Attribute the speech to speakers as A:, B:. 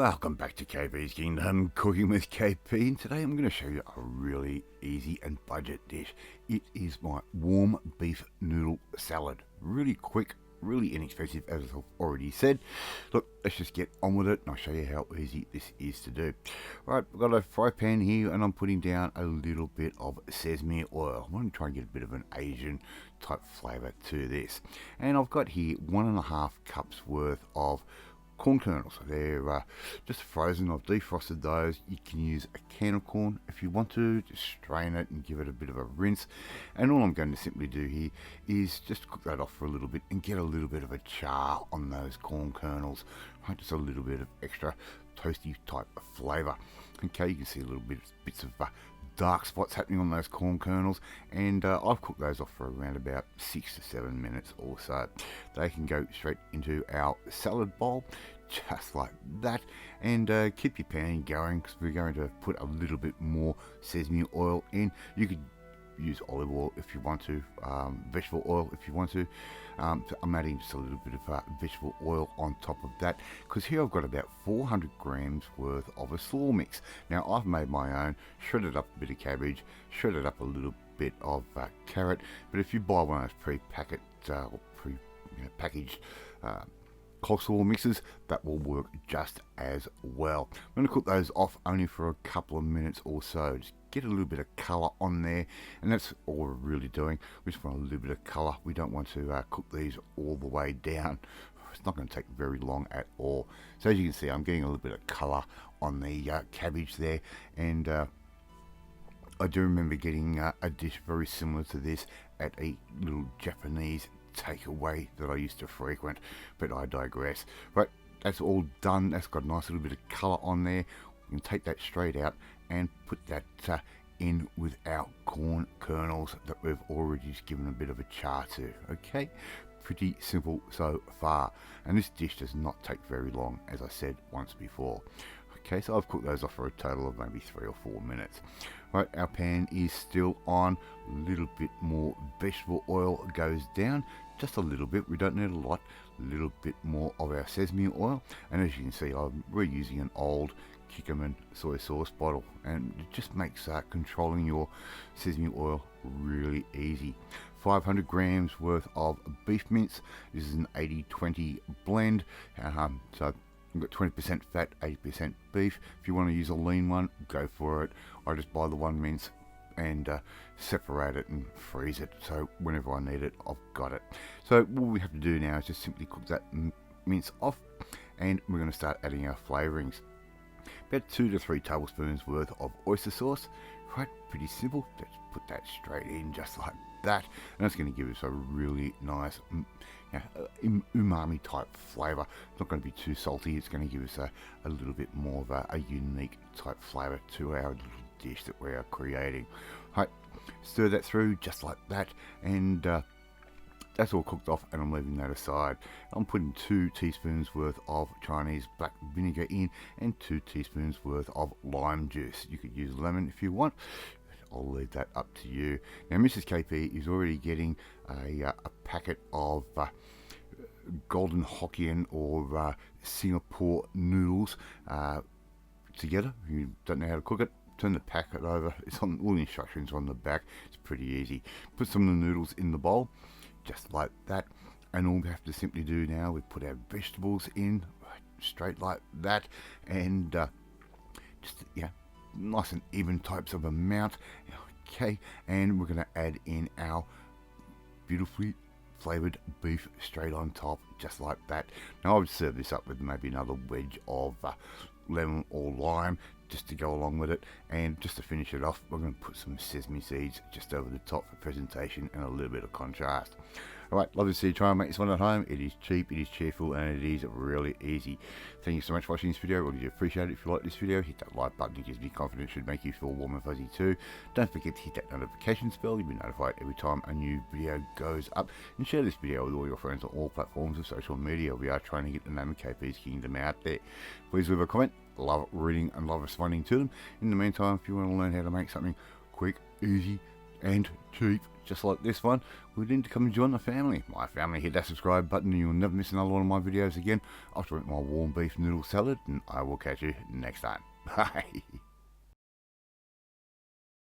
A: Welcome back to KP's Kingdom, Cooking with KP, and today I'm going to show you a really easy and budget dish. It is my warm beef noodle salad. Really quick, really inexpensive, as I've already said. Look, let's just get on with it and I'll show you how easy this is to do. Right, I've got a fry pan here and I'm putting down a little bit of sesame oil. I'm going to try and get a bit of an Asian type flavour to this. And I've got here 1.5 cups worth of corn kernels. They're just frozen. I've defrosted those. You can use a can of corn if you want to. Just strain it and give it a bit of a rinse. And all I'm going to simply do here is just cook that off for a little bit and get a little bit of a char on those corn kernels. Right, just a little bit of extra toasty type of flavour. Okay, you can see a little bits of dark spots happening on those corn kernels, and I've cooked those off for around about 6 to 7 minutes or so. They can go straight into our salad bowl just like that, and keep your pan going because we're going to put a little bit more sesame oil in. You could use olive oil if you want to, vegetable oil if you want to. So I'm adding just a little bit of vegetable oil on top of that, because here I've got about 400 grams worth of a slaw mix. Now I've made my own, shredded up a bit of cabbage, shredded up a little bit of carrot, but if you buy one of those pre-packaged coleslaw mixes, that will work just as well. I'm going to cook those off only for a couple of minutes or so. Just get a little bit of colour on there, and that's all we're really doing. We just want a little bit of colour. We don't want to cook these all the way down. It's not going to take very long at all. So as you can see, I'm getting a little bit of colour on the cabbage there, and I do remember getting a dish very similar to this at a little Japanese takeaway that I used to frequent, but I digress. Right, that's all done. That's got a nice little bit of colour on there. We can take that straight out and put that in with our corn kernels that we've already just given a bit of a char to. Okay, pretty simple so far, and this dish does not take very long, as I said once before. Okay, so I've cooked those off for a total of maybe 3 or 4 minutes. Right, our pan is still on. A little bit more vegetable oil goes down, just a little bit. We don't need a lot. A little bit more of our sesame oil, and as you can see, I'm reusing an old Kikkoman soy sauce bottle, and it just makes controlling your sesame oil really easy. 500 grams worth of beef mince. This is an 80-20 blend, so you've got 20% fat, 80% beef. If you want to use a lean one, go for it. I just buy the one mince and separate it and freeze it, so whenever I need it, I've got it. So what we have to do now is just simply cook that mince off, and we're going to start adding our flavourings. About 2 to 3 tablespoons worth of oyster sauce. Right, pretty simple. Let's put that straight in just like that, and that's going to give us a really nice umami type flavour. It's not going to be too salty. It's going to give us a little bit more of a unique type flavour to our little dish that we are creating. Right, stir that through just like that, and that's all cooked off, and I'm leaving that aside. I'm putting 2 teaspoons worth of Chinese black vinegar in, and 2 teaspoons worth of lime juice. You could use lemon if you want. I'll leave that up to you. Now Mrs. KP is already getting a packet of golden Hokkien or Singapore noodles together. If you don't know how to cook it, turn the packet over. It's on, all the instructions are on the back. It's pretty easy. Put some of the noodles in the bowl, just like that, and all we have to simply do now, we put our vegetables in straight like that, and just nice and even types of amount. Okay, and we're going to add in our beautifully flavoured beef straight on top, just like that. Now I would serve this up with maybe another wedge of lemon or lime just to go along with it, and just to finish it off, we're going to put some sesame seeds just over the top for presentation and a little bit of contrast. Alright, love to see you try and make this one at home. It is cheap, it is cheerful, and it is really easy. Thank you so much for watching this video. I really do appreciate it. If you like this video, hit that like button. It gives me confidence, should make you feel warm and fuzzy too. Don't forget to hit that notification bell. You'll be notified every time a new video goes up. And share this video with all your friends on all platforms of social media. We are trying to get the name of KP's Kingdom out there. Please leave a comment. Love reading and love responding to them. In the meantime, if you want to learn how to make something quick, easy, and cheap, just like this one, we need to come and join the family. My family, hit that subscribe button and you'll never miss another one of my videos again. I'll eat my warm beef noodle salad, and I will catch you next time. Bye.